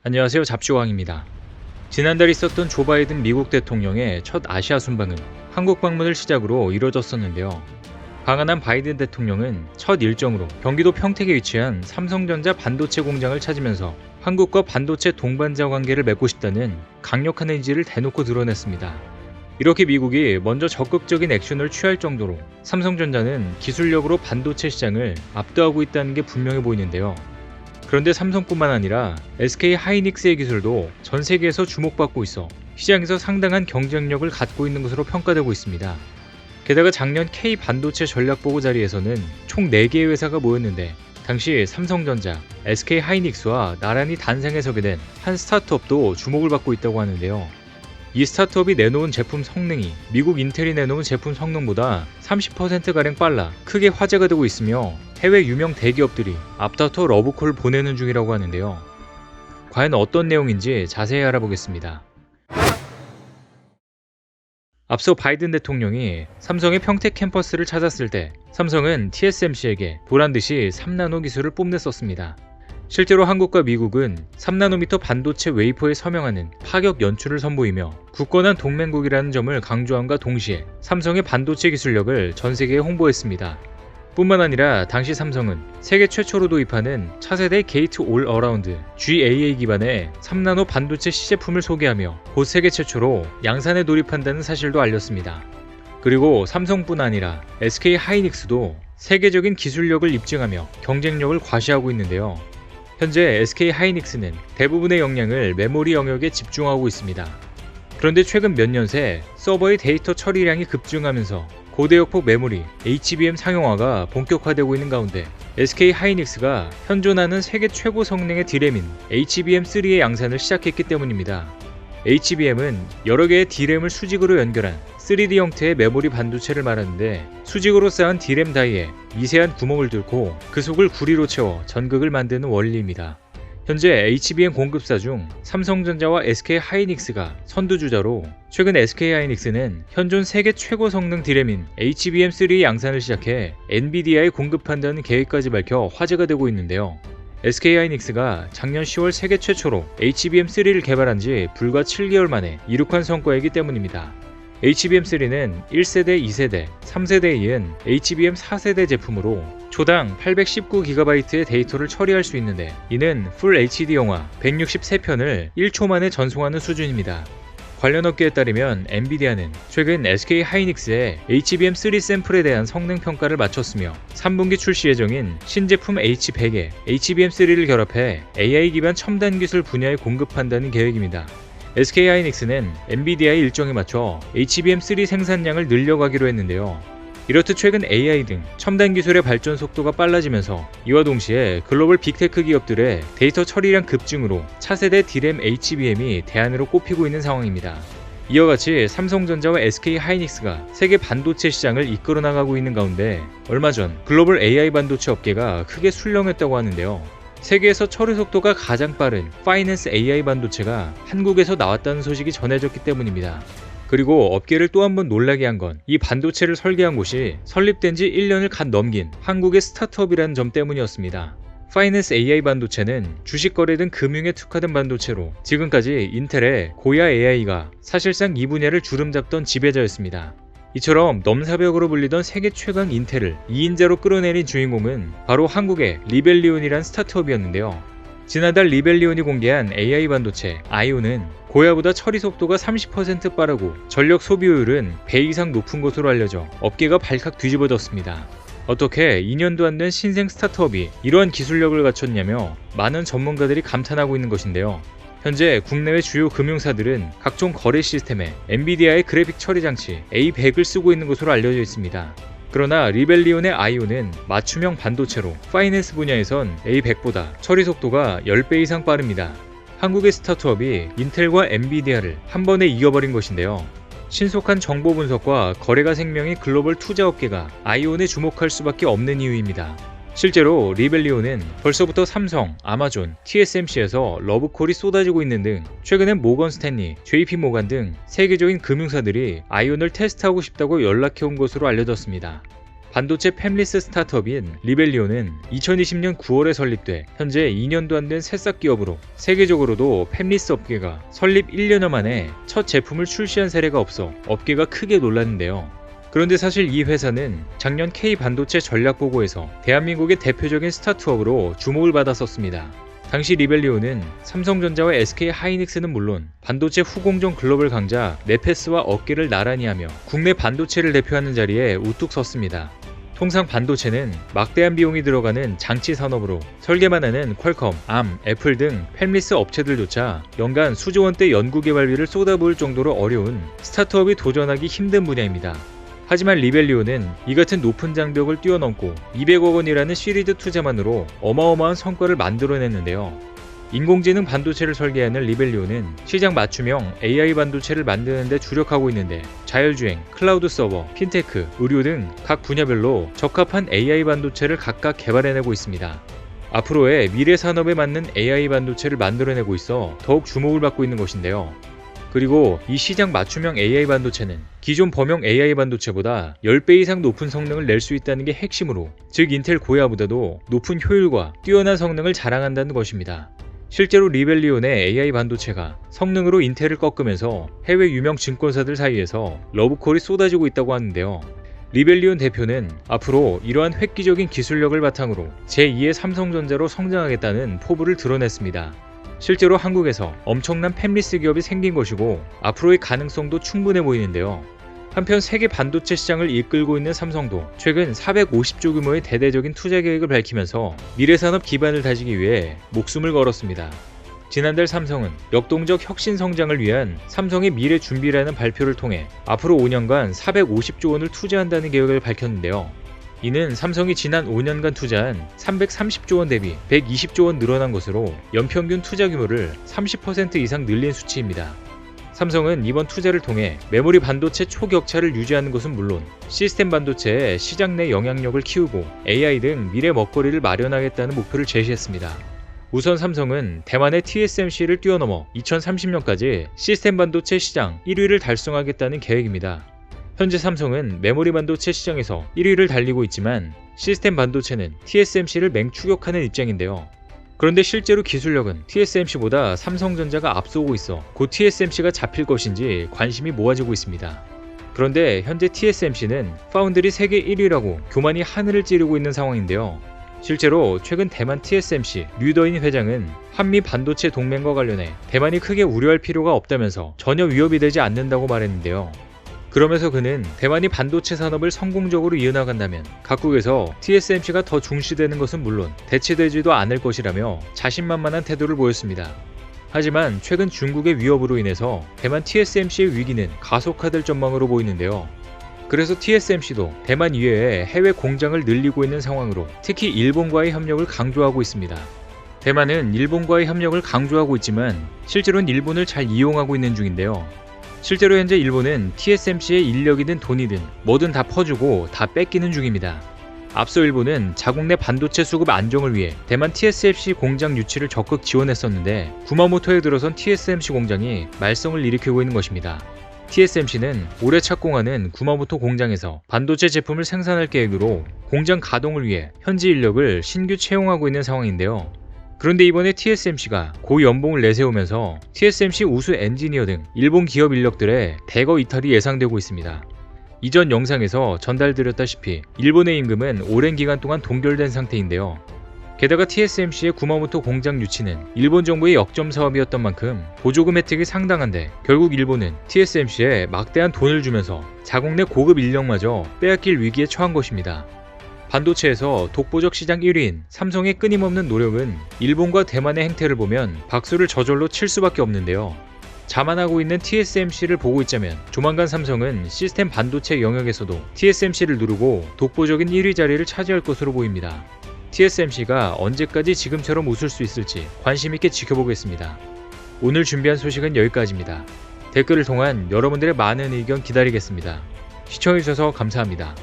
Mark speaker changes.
Speaker 1: 안녕하세요. 잡지왕입니다. 지난달 있었던 조 바이든 미국 대통령의 첫 아시아 순방은 한국 방문을 시작으로 이뤄졌었는데요. 방한한 바이든 대통령은 첫 일정으로 경기도 평택에 위치한 삼성전자 반도체 공장을 찾으면서 한국과 반도체 동반자 관계를 맺고 싶다는 강력한 의지를 대놓고 드러냈습니다. 이렇게 미국이 먼저 적극적인 액션을 취할 정도로 삼성전자는 기술력으로 반도체 시장을 압도하고 있다는 게 분명해 보이는데요. 그런데 삼성뿐만 아니라 SK 하이닉스의 기술도 전 세계에서 주목받고 있어 시장에서 상당한 경쟁력을 갖고 있는 것으로 평가되고 있습니다. 게다가 작년 K 반도체 전략보고 자리에서는 총 4개의 회사가 모였는데 당시 삼성전자, SK 하이닉스와 나란히 단상에 서게 된 한 스타트업도 주목을 받고 있다고 하는데요. 이 스타트업이 내놓은 제품 성능이 미국 인텔이 내놓은 제품 성능보다 30%가량 빨라 크게 화제가 되고 있으며 해외 유명 대기업들이 앞다퉈 러브콜을 보내는 중이라고 하는데요. 과연 어떤 내용인지 자세히 알아보겠습니다. 앞서 바이든 대통령이 삼성의 평택 캠퍼스를 찾았을 때 삼성은 TSMC에게 보란듯이 3나노 기술을 뽐냈었습니다. 실제로 한국과 미국은 3나노미터 반도체 웨이퍼에 서명하는 파격 연출을 선보이며 굳건한 동맹국이라는 점을 강조함과 동시에 삼성의 반도체 기술력을 전 세계에 홍보했습니다. 뿐만 아니라 당시 삼성은 세계 최초로 도입하는 차세대 게이트 올 어라운드 GAA 기반의 3나노 반도체 시제품을 소개하며 곧 세계 최초로 양산에 돌입한다는 사실도 알렸습니다. 그리고 삼성뿐 아니라 SK 하이닉스도 세계적인 기술력을 입증하며 경쟁력을 과시하고 있는데요. 현재 SK 하이닉스는 대부분의 역량을 메모리 영역에 집중하고 있습니다. 그런데 최근 몇 년 새 서버의 데이터 처리량이 급증하면서 고대역폭 메모리 HBM 상용화가 본격화되고 있는 가운데 SK 하이닉스가 현존하는 세계 최고 성능의 D램인 HBM3의 양산을 시작했기 때문입니다. HBM은 여러 개의 D램을 수직으로 연결한 3D 형태의 메모리 반도체를 말하는데 수직으로 쌓은 D램 다이에 미세한 구멍을 뚫고 그 속을 구리로 채워 전극을 만드는 원리입니다. 현재 HBM 공급사 중 삼성전자와 SK 하이닉스가 선두주자로 최근 SK 하이닉스는 현존 세계 최고 성능 D램인 HBM3 양산을 시작해 엔비디아에 공급한다는 계획까지 밝혀 화제가 되고 있는데요. SK 하이닉스가 작년 10월 세계 최초로 HBM3를 개발한 지 불과 7개월 만에 이룩한 성과이기 때문입니다. HBM3는 1세대, 2세대, 3세대에 이은 HBM 4세대 제품으로 초당 819GB의 데이터를 처리할 수 있는데 이는 풀 HD 영화 163편을 1초 만에 전송하는 수준입니다. 관련 업계에 따르면 엔비디아는 최근 SK 하이닉스의 HBM3 샘플에 대한 성능 평가를 마쳤으며 3분기 출시 예정인 신제품 H100에 HBM3를 결합해 AI 기반 첨단 기술 분야에 공급한다는 계획입니다. SK 하이닉스는 엔비디아의 일정에 맞춰 HBM3 생산량을 늘려가기로 했는데요. 이렇듯 최근 AI 등 첨단 기술의 발전 속도가 빨라지면서 이와 동시에 글로벌 빅테크 기업들의 데이터 처리량 급증으로 차세대 D램 HBM이 대안으로 꼽히고 있는 상황입니다. 이와 같이 삼성전자와 SK 하이닉스가 세계 반도체 시장을 이끌어 나가고 있는 가운데 얼마 전 글로벌 AI 반도체 업계가 크게 술렁했다고 하는데요. 세계에서 처리 속도가 가장 빠른 파이낸스 AI 반도체가 한국에서 나왔다는 소식이 전해졌기 때문입니다. 그리고 업계를 또 한 번 놀라게 한 건 이 반도체를 설계한 곳이 설립된 지 1년을 갓 넘긴 한국의 스타트업이라는 점 때문이었습니다. 파이낸스 AI 반도체는 주식 거래 등 금융에 특화된 반도체로 지금까지 인텔의 고야 AI가 사실상 이 분야를 주름잡던 지배자였습니다. 이처럼 넘사벽으로 불리던 세계 최강 인텔을 2인자로 끌어내린 주인공은 바로 한국의 리벨리온이란 스타트업이었는데요. 지난달 리벨리온이 공개한 AI 반도체 아이온은 고야보다 처리 속도가 30% 빠르고 전력 소비효율은 100 이상 높은 것으로 알려져 업계가 발칵 뒤집어졌습니다. 어떻게 2년도 안 된 신생 스타트업이 이러한 기술력을 갖췄냐며 많은 전문가들이 감탄하고 있는 것인데요. 현재 국내외 주요 금융사들은 각종 거래 시스템에 엔비디아의 그래픽 처리 장치 A100을 쓰고 있는 것으로 알려져 있습니다. 그러나 리벨리온의 아이온은 맞춤형 반도체로 파이낸스 분야에선 A100보다 처리 속도가 10배 이상 빠릅니다. 한국의 스타트업이 인텔과 엔비디아를 한 번에 이겨버린 것인데요. 신속한 정보 분석과 거래가 생명인 글로벌 투자업계가 아이온에 주목할 수밖에 없는 이유입니다. 실제로 리벨리온은 벌써부터 삼성, 아마존, TSMC에서 러브콜이 쏟아지고 있는 등 최근엔 모건 스탠리, JP모간 등 세계적인 금융사들이 아이온을 테스트하고 싶다고 연락해온 것으로 알려졌습니다. 반도체 팹리스 스타트업인 리벨리온은 2020년 9월에 설립돼 현재 2년도 안 된 새싹 기업으로 세계적으로도 팹리스 업계가 설립 1년여 만에 첫 제품을 출시한 사례가 없어 업계가 크게 놀랐는데요. 그런데 사실 이 회사는 작년 K반도체 전략보고에서 대한민국의 대표적인 스타트업으로 주목을 받았었습니다. 당시 리벨리온은 삼성전자와 SK하이닉스는 물론 반도체 후공정 글로벌 강자 네페스와 어깨를 나란히 하며 국내 반도체를 대표하는 자리에 우뚝 섰습니다. 통상 반도체는 막대한 비용이 들어가는 장치 산업으로 설계만 하는 퀄컴, 암, 애플 등 팹리스 업체들조차 연간 수조 원대 연구개발비를 쏟아부을 정도로 어려운 스타트업이 도전하기 힘든 분야입니다. 하지만 리벨리온은 이 같은 높은 장벽을 뛰어넘고 200억 원이라는 시리즈 투자만으로 어마어마한 성과를 만들어냈는데요. 인공지능 반도체를 설계하는 리벨리온은 시장 맞춤형 AI 반도체를 만드는 데 주력하고 있는데 자율주행, 클라우드 서버, 핀테크, 의료 등 각 분야별로 적합한 AI 반도체를 각각 개발해내고 있습니다. 앞으로의 미래 산업에 맞는 AI 반도체를 만들어내고 있어 더욱 주목을 받고 있는 것인데요. 그리고 이 시장 맞춤형 AI 반도체는 기존 범용 AI 반도체보다 10배 이상 높은 성능을 낼 수 있다는 게 핵심으로, 즉 인텔 고야보다도 높은 효율과 뛰어난 성능을 자랑한다는 것입니다. 실제로 리벨리온의 AI 반도체가 성능으로 인텔을 꺾으면서 해외 유명 증권사들 사이에서 러브콜이 쏟아지고 있다고 하는데요. 리벨리온 대표는 앞으로 이러한 획기적인 기술력을 바탕으로 제2의 삼성전자로 성장하겠다는 포부를 드러냈습니다. 실제로 한국에서 엄청난 팹리스 기업이 생긴 것이고 앞으로의 가능성도 충분해 보이는데요. 한편 세계 반도체 시장을 이끌고 있는 삼성도 최근 450조 규모의 대대적인 투자 계획을 밝히면서 미래산업 기반을 다지기 위해 목숨을 걸었습니다. 지난달 삼성은 역동적 혁신 성장을 위한 삼성의 미래 준비라는 발표를 통해 앞으로 5년간 450조 원을 투자한다는 계획을 밝혔는데요. 이는 삼성이 지난 5년간 투자한 330조 원 대비 120조 원 늘어난 것으로 연평균 투자 규모를 30% 이상 늘린 수치입니다. 삼성은 이번 투자를 통해 메모리 반도체 초격차를 유지하는 것은 물론 시스템 반도체의 시장 내 영향력을 키우고 AI 등 미래 먹거리를 마련하겠다는 목표를 제시했습니다. 우선 삼성은 대만의 TSMC를 뛰어넘어 2030년까지 시스템 반도체 시장 1위를 달성하겠다는 계획입니다. 현재 삼성은 메모리 반도체 시장에서 1위를 달리고 있지만 시스템 반도체는 TSMC를 맹추격하는 입장인데요. 그런데 실제로 기술력은 TSMC보다 삼성전자가 앞서고 있어 곧 TSMC가 잡힐 것인지 관심이 모아지고 있습니다. 그런데 현재 TSMC는 파운드리 세계 1위라고 교만이 하늘을 찌르고 있는 상황인데요. 실제로 최근 대만 TSMC 류더인 회장은 한미 반도체 동맹과 관련해 대만이 크게 우려할 필요가 없다면서 전혀 위협이 되지 않는다고 말했는데요. 그러면서 그는 대만이 반도체 산업을 성공적으로 이어나간다면 각국에서 TSMC가 더 중시되는 것은 물론 대체되지도 않을 것이라며 자신만만한 태도를 보였습니다. 하지만 최근 중국의 위협으로 인해서 대만 TSMC의 위기는 가속화될 전망으로 보이는데요. 그래서 TSMC도 대만 이외에 해외 공장을 늘리고 있는 상황으로 특히 일본과의 협력을 강조하고 있습니다. 대만은 일본과의 협력을 강조하고 있지만 실제로는 일본을 잘 이용하고 있는 중인데요. 실제로 현재 일본은 TSMC의 인력이든 돈이든 뭐든 다 퍼주고 다 뺏기는 중입니다. 앞서 일본은 자국 내 반도체 수급 안정을 위해 대만 TSMC 공장 유치를 적극 지원했었는데 구마모토에 들어선 TSMC 공장이 말썽을 일으키고 있는 것입니다. TSMC는 올해 착공하는 구마모토 공장에서 반도체 제품을 생산할 계획으로 공장 가동을 위해 현지 인력을 신규 채용하고 있는 상황인데요. 그런데 이번에 TSMC가 고연봉을 내세우면서 TSMC 우수 엔지니어 등 일본 기업 인력들의 대거 이탈이 예상되고 있습니다. 이전 영상에서 전달드렸다시피 일본의 임금은 오랜 기간 동안 동결된 상태인데요. 게다가 TSMC의 구마모토 공장 유치는 일본 정부의 역점 사업이었던 만큼 보조금 혜택이 상당한데 결국 일본은 TSMC에 막대한 돈을 주면서 자국 내 고급 인력마저 빼앗길 위기에 처한 것입니다. 반도체에서 독보적 시장 1위인 삼성의 끊임없는 노력은 일본과 대만의 행태를 보면 박수를 저절로 칠 수밖에 없는데요. 자만하고 있는 TSMC를 보고 있자면 조만간 삼성은 시스템 반도체 영역에서도 TSMC를 누르고 독보적인 1위 자리를 차지할 것으로 보입니다. TSMC가 언제까지 지금처럼 웃을 수 있을지 관심있게 지켜보겠습니다. 오늘 준비한 소식은 여기까지입니다. 댓글을 통한 여러분들의 많은 의견 기다리겠습니다. 시청해주셔서 감사합니다.